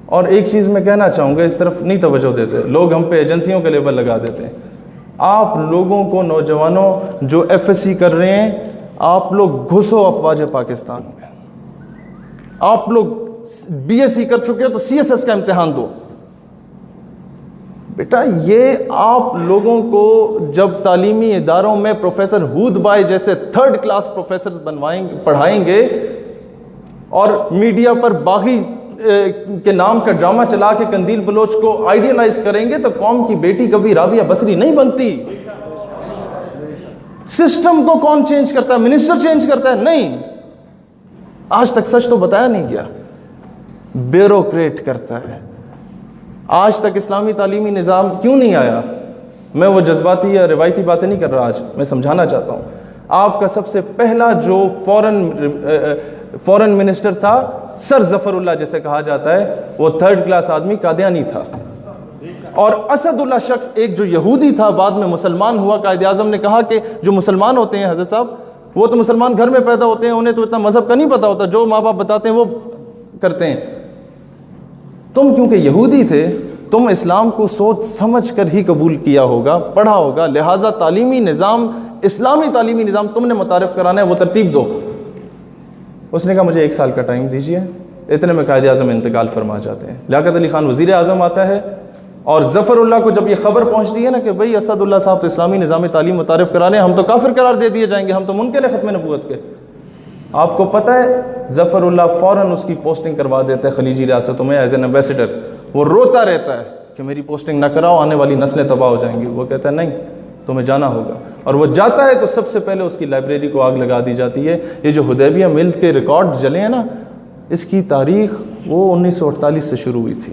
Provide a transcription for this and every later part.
اور ایک چیز میں کہنا چاہوں گا، اس طرف نہیں توجہ دیتے لوگ، ہم پہ ایجنسیوں کے لیبل لگا دیتے ہیں. آپ لوگوں کو، نوجوانوں جو ایف ایس سی کر رہے ہیں، آپ لوگ گھسو افواج پاکستان میں. آپ لوگ بی ایس سی کر چکے ہو تو سی ایس ایس کا امتحان دو. بیٹا یہ آپ لوگوں کو جب تعلیمی اداروں میں پروفیسر ہود بھائی جیسے 3rd کلاس پروفیسرز پڑھائیں گے اور میڈیا پر باغی کے نام کا ڈرامہ چلا کے قندیل بلوچ کو آئیڈیلائز کریں گے تو قوم کی بیٹی کبھی رابعہ بصری نہیں بنتی. سسٹم کو کون چینج کرتا ہے؟ منسٹر چینج کرتا ہے؟ نہیں. آج تک سچ تو بتایا نہیں گیا، بیوروکریٹ کرتا ہے. آج تک اسلامی تعلیمی نظام کیوں نہیں آیا؟ میں وہ جذباتی یا روایتی باتیں نہیں کر رہا، آج میں سمجھانا چاہتا ہوں. آپ کا سب سے پہلا جو فورن منسٹر تھا، سر ظفر اللہ جسے کہا جاتا ہے، وہ 3rd کلاس آدمی قادیانی تھا. اور اسد اللہ شخص ایک جو یہودی تھا، بعد میں مسلمان ہوا. قائد اعظم نے کہا کہ جو مسلمان ہوتے ہیں حضرت صاحب، وہ تو مسلمان گھر میں پیدا ہوتے ہیں، انہیں تو اتنا مذہب کا نہیں پتا ہوتا، جو ماں باپ بتاتے ہیں وہ کرتے ہیں. تم کیونکہ یہودی تھے، تم اسلام کو سوچ سمجھ کر ہی قبول کیا ہوگا، پڑھا ہوگا، لہٰذا تعلیمی نظام، اسلامی تعلیمی نظام تم نے متعارف کرانا ہے، وہ ترتیب دو. اس نے کہا مجھے 1 سال کا ٹائم دیجیے. اتنے میں قائد اعظم انتقال فرما جاتے ہیں. لیاقت علی خان وزیر اعظم آتا ہے، اور ظفر اللہ کو جب یہ خبر پہنچتی ہے نا کہ بھئی اسد اللہ صاحب تو اسلامی نظام تعلیم متعارف کرانے، ہم تو کافر قرار دے دیے جائیں گے، ہم تو منکر ہیں ختم نبوت کے. آپ کو پتہ ہے ظفر اللہ فوراً اس کی پوسٹنگ کروا دیتا ہے خلیجی ریاستوں میں ایز این ایمبیسڈر. وہ روتا رہتا ہے کہ میری پوسٹنگ نہ کراؤ، آنے والی نسلیں تباہ ہو جائیں گی. وہ کہتا ہے نہیں، تمہیں جانا ہوگا. اور وہ جاتا ہے تو سب سے پہلے اس کی لائبریری کو آگ لگا دی جاتی ہے. یہ جو حدیبیہ مل کے ریکارڈ جلے ہیں نا، اس کی تاریخ وہ 1948 سے شروع ہوئی تھی.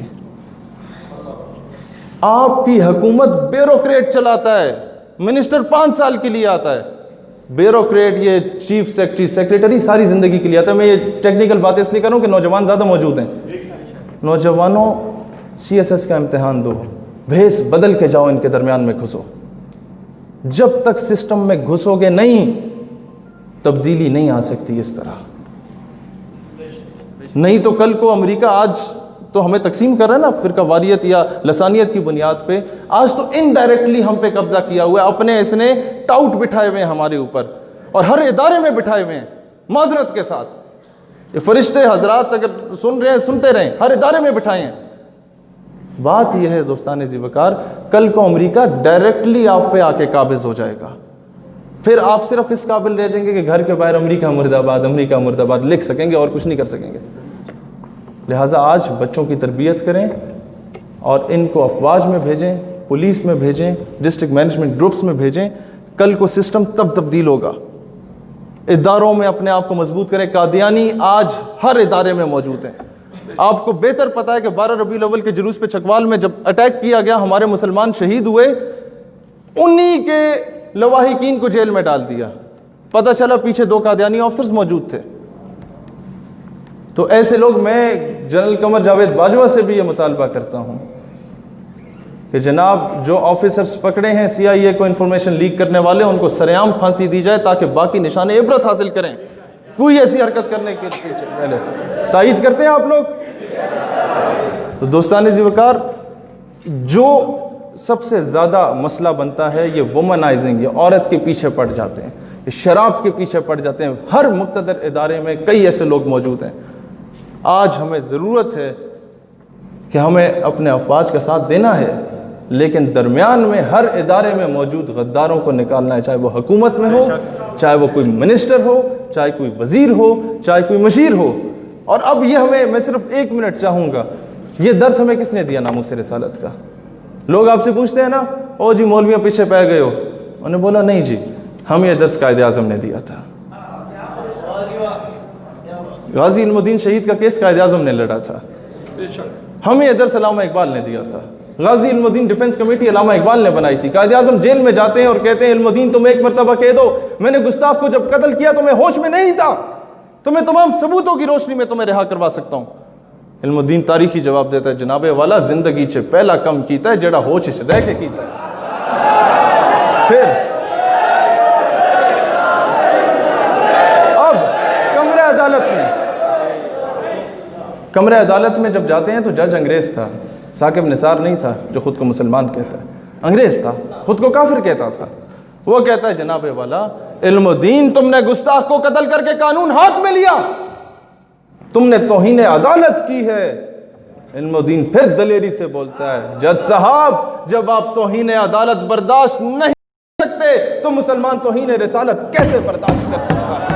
آپ کی حکومت بیوروکریٹ چلاتا ہے، منسٹر 5 سال کے لیے آتا ہے. بیوروکریٹ، یہ چیف سیکریٹری ساری زندگی کے لیے آتا ہے. میں یہ ٹیکنیکل باتیں اس لیے کروں کہ نوجوان زیادہ موجود ہیں. نوجوانوں سی ایس ایس کا امتحان دو، بھیس بدل کے جاؤ، ان کے درمیان میں گھسو. جب تک سسٹم میں گھسو گے نہیں، تبدیلی نہیں آ سکتی اس طرح. نہیں تو کل کو امریکہ آج تو ہمیں تقسیم کر رہا ہے نا فرقہ واریت یا لسانیت کی بنیاد پہ، آج تو انڈائریکٹلی ہم پہ قبضہ کیا ہوا ہے. اپنے اس نے ٹاؤٹ بٹھائے ہوئے ہیں ہمارے اوپر، اور ہر ادارے میں بٹھائے ہوئے ہیں معذرت کے ساتھ. یہ فرشتے حضرات اگر سن رہے ہیں سنتے رہیں، ہر ادارے میں بٹھائے ہیں. بات یہ ہے دوستان ذی وقار، کل کو امریکہ ڈائریکٹلی آپ پہ آ کے قابض ہو جائے گا. پھر آپ صرف اس قابل رہ جائیں گے کہ گھر کے باہر امریکہ مرد آباد، امریکہ مرد آباد لکھ سکیں گے اور کچھ نہیں کر سکیں گے. لہٰذا آج بچوں کی تربیت کریں اور ان کو افواج میں بھیجیں، پولیس میں بھیجیں، ڈسٹرکٹ مینجمنٹ گروپس میں بھیجیں. کل کو سسٹم تب تبدیل ہوگا. اداروں میں اپنے آپ کو مضبوط کریں. قادیانی آج ہر ادارے میں موجود ہیں. آپ کو بہتر پتا ہے کہ 12 ربیع الاول کے جلوس پہ چکوال میں جب اٹیک کیا گیا، ہمارے مسلمان شہید ہوئے، انہی کے لواحقین کو جیل میں ڈال دیا. پتہ چلا پیچھے 2 قادیانی آفسرز موجود تھے. تو ایسے لوگ، میں جنرل قمر جاوید باجوہ سے بھی یہ مطالبہ کرتا ہوں کہ جناب جو آفیسرز پکڑے ہیں سی آئی اے کو انفارمیشن لیک کرنے والے، ان کو سرعام پھانسی دی جائے تاکہ باقی نشان عبرت حاصل کریں. کوئی ایسی حرکت کرنے کے پیچھے پہلے تائید کرتے ہیں آپ لوگ. تو دوستان ذی وقار، جو سب سے زیادہ مسئلہ بنتا ہے یہ وومنائزنگ، یہ عورت کے پیچھے پڑ جاتے ہیں، یہ شراب کے پیچھے پڑ جاتے ہیں. ہر مقتدر ادارے میں کئی ایسے لوگ موجود ہیں. آج ہمیں ضرورت ہے کہ ہمیں اپنے افواج کا ساتھ دینا ہے، لیکن درمیان میں ہر ادارے میں موجود غداروں کو نکالنا ہے، چاہے وہ حکومت میں ہو، چاہے وہ کوئی منسٹر ہو، چاہے کوئی وزیر ہو، چاہے کوئی مشیر ہو. اور اب یہ میں صرف 1 منٹ چاہوں گا، یہ درس ہمیں کس نے دیا ناموس رسالت کا؟ لوگ آپ سے پوچھتے ہیں نا، او جی مولویوں پیچھے پہ گئے ہو. انہوں نے بولا نہیں جی، ہم یہ درس قائد اعظم نے دیا تھا. غازی علم الدین شہید کا کیس قائد اعظم نے لڑا تھا. ہمیں یہ درس علامہ اقبال نے دیا تھا. غازی علم الدین ڈیفنس کمیٹی علامہ اقبال نے بنائی تھی. قائد اعظم جیل میں جاتے ہیں اور کہتے ہیں علم الدین تم ایک مرتبہ کہہ دو میں نے گستاخ کو جب قتل کیا تو میں ہوش میں نہیں تھا، تو میں تمام ثبوتوں کی روشنی میں تمہیں رہا کروا سکتا ہوں. علم الدین تاریخی جواب دیتا ہے، جناب والا زندگی چ پہلا کم کیتا ہے جڑا ہوش چ رہ کے کیتا ہے. پھر اب کمرہ کمرہ عدالت میں جب جاتے ہیں تو جج انگریز تھا، ثاقب نثار نہیں تھا جو خود کو مسلمان کہتا ہے، انگریز تھا، خود کو کافر کہتا تھا۔ وہ کہتا ہے جناب والا علم و دین، تم نے گستاخ کو قتل کر کے قانون ہاتھ میں لیا، تم نے توہین عدالت کی ہے۔ علم و دین پھر دلیری سے بولتا ہے جج صاحب جب آپ توہین عدالت برداشت نہیں کر سکتے تو مسلمان توہین رسالت کیسے برداشت کر سکتا ہے؟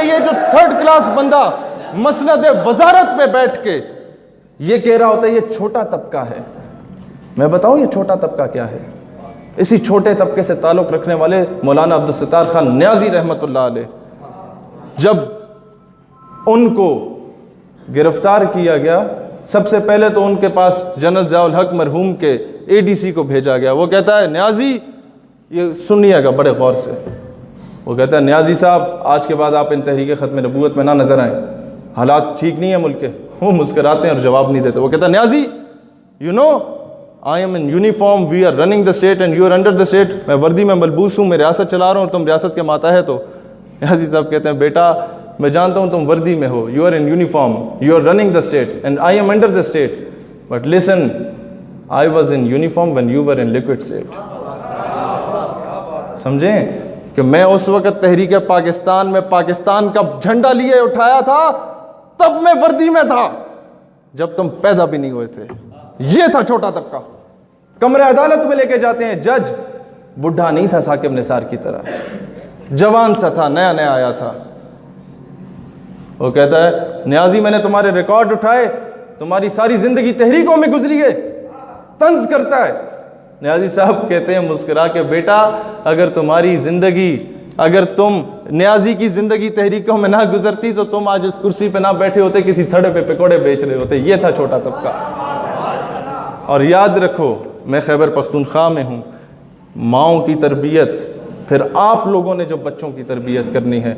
یہ جو تھرڈ کلاس بندہ مسند وزارت پہ بیٹھ کے یہ کہہ رہا ہوتا ہے یہ چھوٹا طبقہ ہے، میں بتاؤں یہ چھوٹا طبقہ کیا ہے؟ اسی چھوٹے طبقے سے تعلق رکھنے والے مولانا عبدالستار خان نیازی رحمۃ اللہ علیہ، جب ان کو گرفتار کیا گیا سب سے پہلے تو ان کے پاس جنرل ضیاء الحق مرحوم کے اے ڈی سی کو بھیجا گیا۔ وہ کہتا ہے نیازی، یہ سنیے گا بڑے غور سے، وہ کہتا ہے نیازی صاحب آج کے بعد آپ ان تحریک ختم نبوت میں نہ نظر آئیں، حالات ٹھیک نہیں ہیں ملک کے۔ وہ مسکراتے ہیں اور جواب نہیں دیتے۔ وہ کہتا ہے Niazi you know I am in uniform, we are running the state and you are under the state, میں وردی میں ملبوس ہوں، میں ریاست چلا رہا ہوں اور تم ریاست کے ماتحت ہو۔ نیازی صاحب کہتے ہیں بیٹا میں جانتا ہوں تم وردی میں ہو، you are in uniform, you are running the state and I am under the state, but listen I was in uniform when you were in liquid state. سمجھیں کہ میں اس وقت تحریک پاکستان میں پاکستان کا جھنڈا لیے اٹھایا تھا، تب میں وردی میں تھا جب تم پیدا بھی نہیں ہوئے تھے۔ یہ تھا چھوٹا طبقہ۔ کمرہ عدالت میں لے کے جاتے ہیں، جج بڈھا نہیں تھا ثاقب نثار کی طرح، جوان سا تھا، نیا نیا آیا تھا۔ وہ کہتا ہے نیازی میں نے تمہارے ریکارڈ اٹھائے، تمہاری ساری زندگی تحریکوں میں گزری ہے، طنز کرتا ہے۔ نیازی صاحب کہتے ہیں مسکرا کے بیٹا اگر تمہاری زندگی، اگر تم نیازی کی زندگی تحریکوں میں نہ گزرتی تو تم آج اس کرسی پہ نہ بیٹھے ہوتے، کسی تھڑے پہ پکوڑے بیچ رہے ہوتے۔ یہ تھا چھوٹا طبقہ۔ اور یاد رکھو میں خیبر پختونخوا میں ہوں، ماؤں کی تربیت، پھر آپ لوگوں نے جو بچوں کی تربیت کرنی ہے۔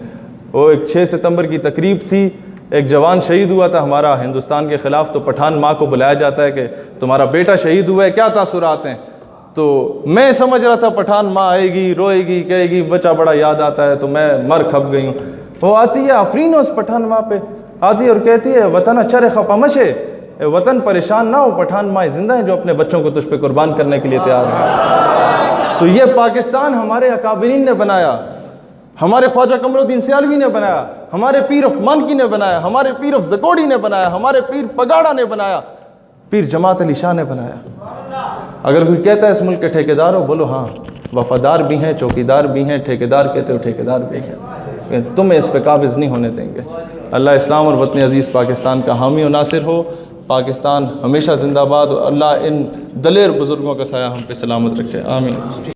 وہ ایک 6 ستمبر کی تقریب تھی، ایک جوان شہید ہوا تھا ہمارا ہندوستان کے خلاف، تو پٹھان ماں کو بلایا جاتا ہے کہ تمہارا بیٹا شہید ہوا ہے، کیا تاثرات ہیں؟ تو میں سمجھ رہا تھا پٹھان ماں آئے گی، روئے گی، کہے گی بچہ بڑا یاد آتا ہے، تو میں مر کھپ گئی ہوں۔ وہ آتی ہے آفرین اس پٹھان ماں پہ، آتی ہے اور کہتی ہے وطن اچھر خپمشے، وطن پریشان نہ ہو، پٹھان ماں زندہ ہیں جو اپنے بچوں کو تجھ پہ قربان کرنے کے لیے تیار ہیں۔ تو یہ پاکستان ہمارے اکابرین نے بنایا، ہمارے خواجہ قمر الدین سیالوی نے بنایا، ہمارے پیر اف مانکی نے بنایا، ہمارے پیر اف زکوڑی نے بنایا، ہمارے پیر پگاڑا نے بنایا، پیر جماعت علی شاہ نے بنایا۔ اگر کوئی کہتا ہے اس ملک کے ٹھیکیدار ہو، بولو ہاں وفادار بھی ہیں، چوکیدار بھی ہیں، ٹھیکیدار کہتے ہو ٹھیکیدار بھی ہیں، تمہیں اس پہ قابض نہیں ہونے دیں گے۔ اللہ اسلام اور وطن عزیز پاکستان کا حامی و ناصر ہو۔ پاکستان ہمیشہ زندہ باد، اور اللہ ان دلیر بزرگوں کا سایہ ہم پہ سلامت رکھے، آمین۔